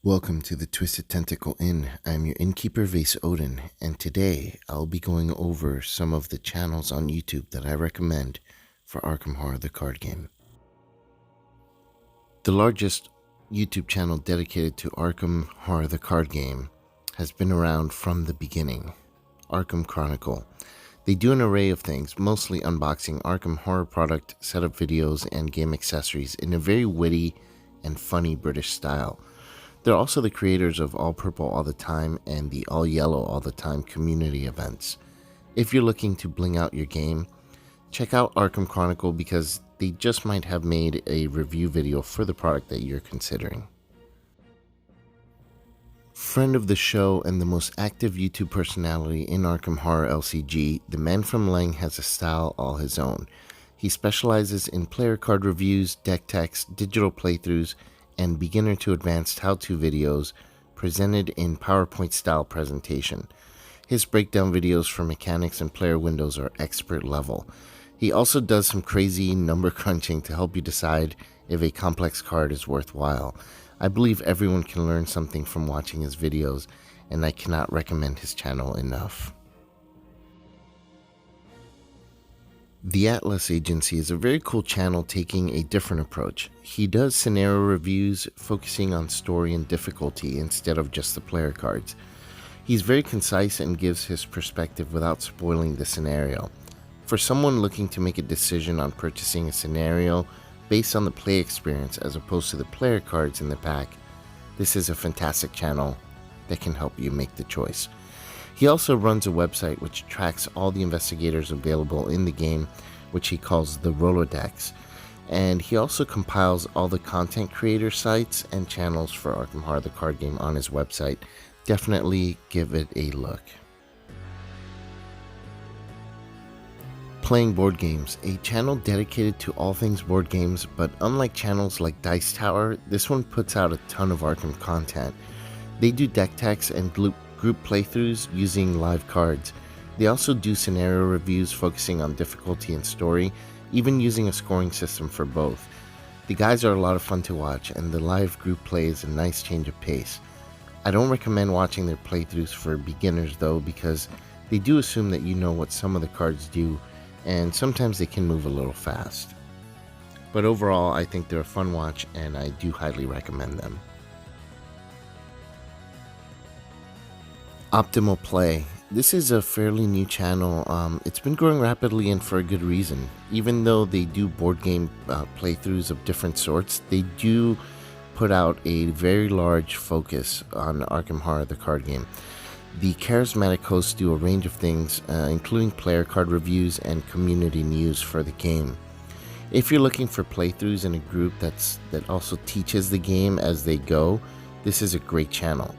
Welcome to the Twisted Tentacle Inn. I'm your innkeeper, Vase Odin, and today I'll be going over some of the channels on YouTube that I recommend for Arkham Horror the card game. The largest YouTube channel dedicated to Arkham Horror the card game has been around from the beginning, Arkham Chronicle. They do an array of things, mostly unboxing Arkham Horror product, setup videos, and game accessories in a very witty and funny British style. They're also the creators of All Purple All the Time and the All Yellow All the Time community events. If you're looking to bling out your game, check out Arkham Chronicle because they just might have made a review video for the product that you're considering. Friend of the show and the most active YouTube personality in Arkham Horror LCG, the man from Lang has a style all his own. He specializes in player card reviews, deck techs, digital playthroughs, and beginner to advanced how-to videos presented in PowerPoint style presentation. His breakdown videos for mechanics and player windows are expert level. He also does some crazy number crunching to help you decide if a complex card is worthwhile. I believe everyone can learn something from watching his videos, and I cannot recommend his channel enough. The Atlas Agency is a very cool channel taking a different approach. He does scenario reviews focusing on story and difficulty instead of just the player cards. He's very concise and gives his perspective without spoiling the scenario. For someone looking to make a decision on purchasing a scenario based on the play experience as opposed to the player cards in the pack, this is a fantastic channel that can help you make the choice. He also runs a website which tracks all the investigators available in the game, which he calls the Rolodex, and he also compiles all the content creator sites and channels for Arkham Horror the card game on his website. Definitely give it a look. PlayingBoardGames, a channel dedicated to all things board games, but unlike channels like Dice Tower, this one puts out a ton of Arkham content. They do deck techs and group playthroughs using live cards. They also do scenario reviews focusing on difficulty and story, even using a scoring system for both. The guys are a lot of fun to watch, and the live group play is a nice change of pace. I don't recommend watching their playthroughs for beginners though, because they do assume that you know what some of the cards do, and sometimes they can move a little fast. But overall, I think they're a fun watch, and I do highly recommend them. Optimal Play. This is a fairly new channel. It's been growing rapidly and for a good reason. Even though they do board game playthroughs of different sorts, they do put out a very large focus on Arkham Horror the card game. The charismatic hosts do a range of things, including player card reviews and community news for the game. If you're looking for playthroughs in a group that also teaches the game as they go, this is a great channel.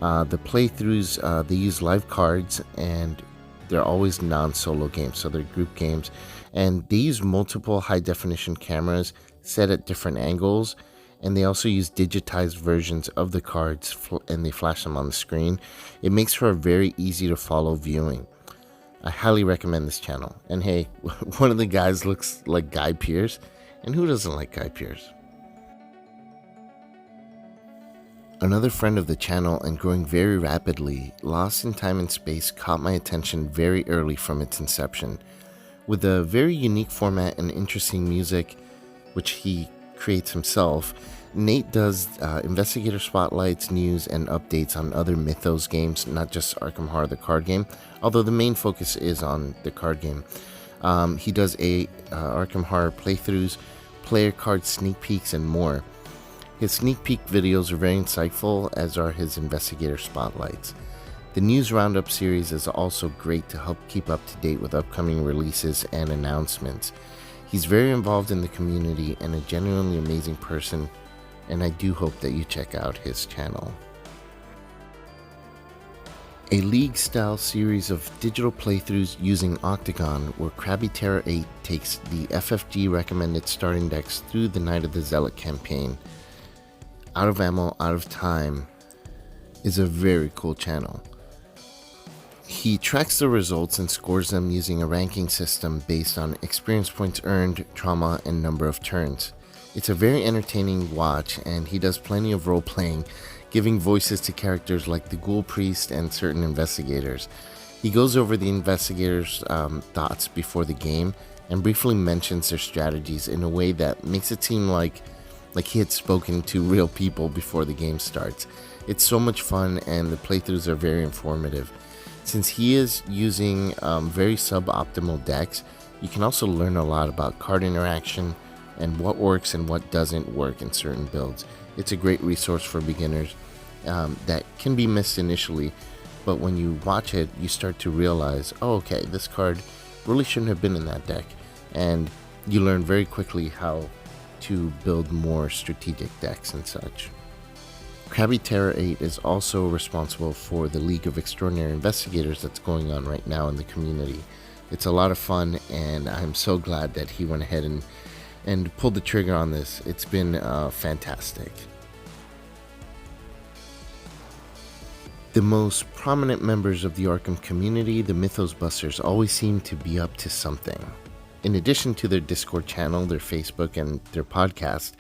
The playthroughs, they use live cards, and they're always non-solo games, so they're group games, and they use multiple high-definition cameras set at different angles, and they also use digitized versions of the cards and they flash them on the screen. It makes for a very easy to follow viewing. I highly recommend this channel. And hey, one of the guys looks like Guy Pearce, and who doesn't like Guy Pearce? Another friend of the channel and growing very rapidly, Lost in Time and Space caught my attention very early from its inception. With a very unique format and interesting music, which he creates himself, Nate does investigator spotlights, news, and updates on other Mythos games, not just Arkham Horror the card game, although the main focus is on the card game. He does Arkham Horror playthroughs, player card sneak peeks, and more. His sneak peek videos are very insightful, as are his investigator spotlights. The News Roundup series is also great to help keep up to date with upcoming releases and announcements. He's very involved in the community and a genuinely amazing person, and I do hope that you check out his channel. A League-style series of digital playthroughs using Octagon, where Krabby Terror 8 takes the FFG recommended starting decks through the Night of the Zealot campaign. Out of Ammo, Out of Time is a very cool channel. He tracks the results and scores them using a ranking system based on experience points earned, trauma, and number of turns. It's a very entertaining watch, and he does plenty of role-playing, giving voices to characters like the Ghoul Priest and certain investigators. He goes over the investigators' thoughts before the game and briefly mentions their strategies in a way that makes it seem like he had spoken to real people before the game starts. It's so much fun, and the playthroughs are very informative. Since he is using very suboptimal decks, you can also learn a lot about card interaction and what works and what doesn't work in certain builds. It's a great resource for beginners that can be missed initially, but when you watch it, you start to realize, oh, okay, this card really shouldn't have been in that deck, and you learn very quickly how to build more strategic decks and such. Krabby Terror 8 is also responsible for the League of Extraordinary Investigators that's going on right now in the community. It's a lot of fun, and I'm so glad that he went ahead and pulled the trigger on this. It's been fantastic. The most prominent members of the Arkham community, the Mythos Busters, always seem to be up to something. In addition to their Discord channel, their Facebook, and their podcast,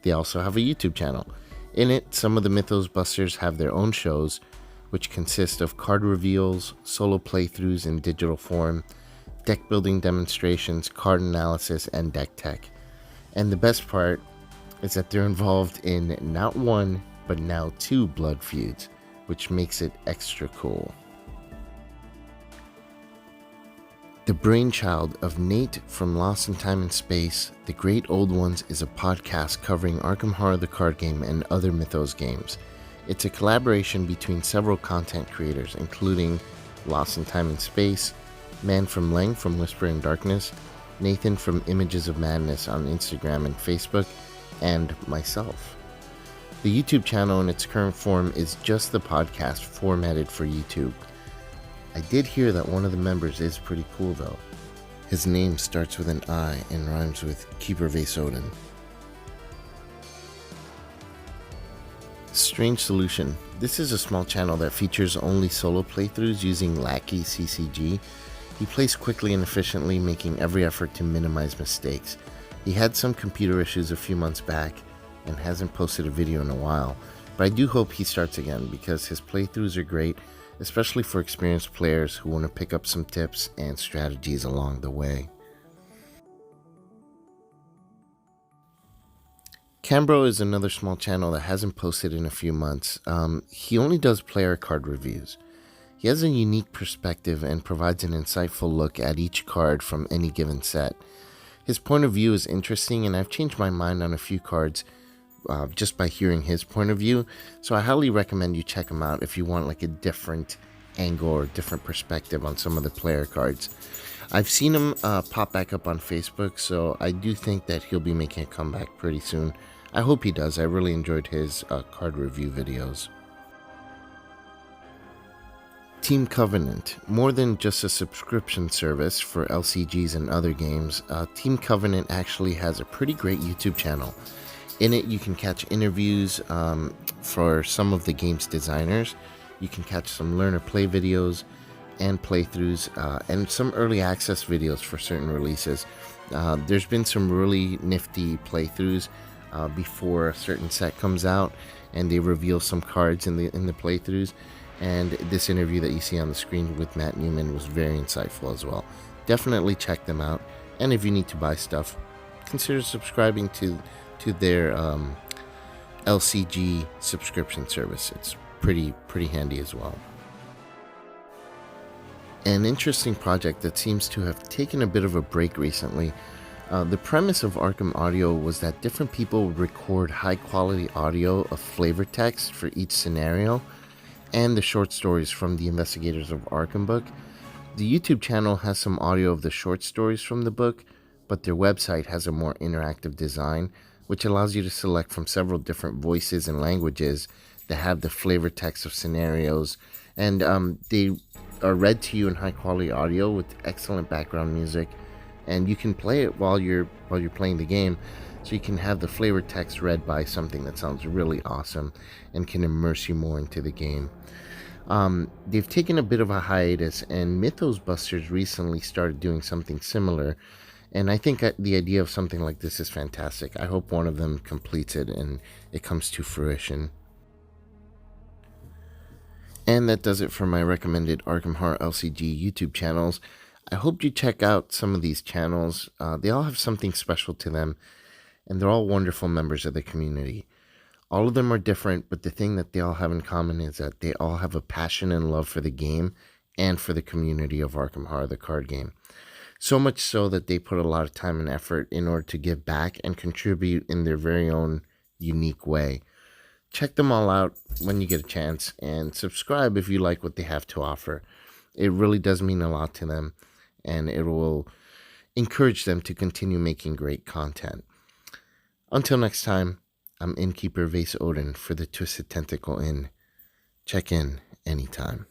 they also have a YouTube channel. In it, some of the Mythos Busters have their own shows, which consist of card reveals, solo playthroughs in digital form, deck building demonstrations, card analysis, and deck tech. And the best part is that they're involved in not one, but now 2 blood feuds, which makes it extra cool. The brainchild of Nate from Lost in Time and Space, The Great Old Ones is a podcast covering Arkham Horror the card game and other Mythos games. It's a collaboration between several content creators, including Lost in Time and Space, Man from Lang from Whisper in Darkness, Nathan from Images of Madness on Instagram and Facebook, and myself. The YouTube channel in its current form is just the podcast formatted for YouTube. I did hear that one of the members is pretty cool though. His name starts with an I and rhymes with Keeper Vasoden. Strange Solution. This is a small channel that features only solo playthroughs using Lackey CCG. He plays quickly and efficiently, making every effort to minimize mistakes. He had some computer issues a few months back and hasn't posted a video in a while, but I do hope he starts again because his playthroughs are great, especially for experienced players who want to pick up some tips and strategies along the way. Cambro is another small channel that hasn't posted in a few months. He only does player card reviews. He has a unique perspective and provides an insightful look at each card from any given set. His point of view is interesting, and I've changed my mind on a few cards just by hearing his point of view, so I highly recommend you check him out if you want like a different angle or different perspective on some of the player cards. I've seen him pop back up on Facebook, so I do think that he'll be making a comeback pretty soon. I hope he does. I really enjoyed his card review videos. Team Covenant. More than just a subscription service for LCGs and other games, Team Covenant actually has a pretty great YouTube channel. In it, you can catch interviews for some of the game's designers. You can catch some learner play videos and playthroughs and some early access videos for certain releases. There's been some really nifty playthroughs before a certain set comes out, and they reveal some cards in the playthroughs. And this interview that you see on the screen with Matt Newman was very insightful as well. Definitely check them out. And if you need to buy stuff, consider subscribing to their LCG subscription service. It's pretty handy as well. An interesting project that seems to have taken a bit of a break recently. The premise of Arkham Audio was that different people would record high quality audio of flavor text for each scenario and the short stories from the Investigators of Arkham book. The YouTube channel has some audio of the short stories from the book, but their website has a more interactive design, which allows you to select from several different voices and languages that have the flavor text of scenarios, and they are read to you in high quality audio with excellent background music, and you can play it while you're playing the game, so you can have the flavor text read by something that sounds really awesome and can immerse you more into the game. They've taken a bit of a hiatus, and Mythos Busters recently started doing something similar, And I think the idea of something like this is fantastic. I hope one of them completes it and it comes to fruition. And that does it for my recommended Arkham Horror LCG YouTube channels. I hope you check out some of these channels. They all have something special to them, and they're all wonderful members of the community. All of them are different, but the thing that they all have in common is that they all have a passion and love for the game and for the community of Arkham Horror, the card game. So much so that they put a lot of time and effort in order to give back and contribute in their very own unique way. Check them all out when you get a chance, and subscribe if you like what they have to offer. It really does mean a lot to them, and it will encourage them to continue making great content. Until next time, I'm Innkeeper Vase Odin for the Twisted Tentacle Inn. Check in anytime.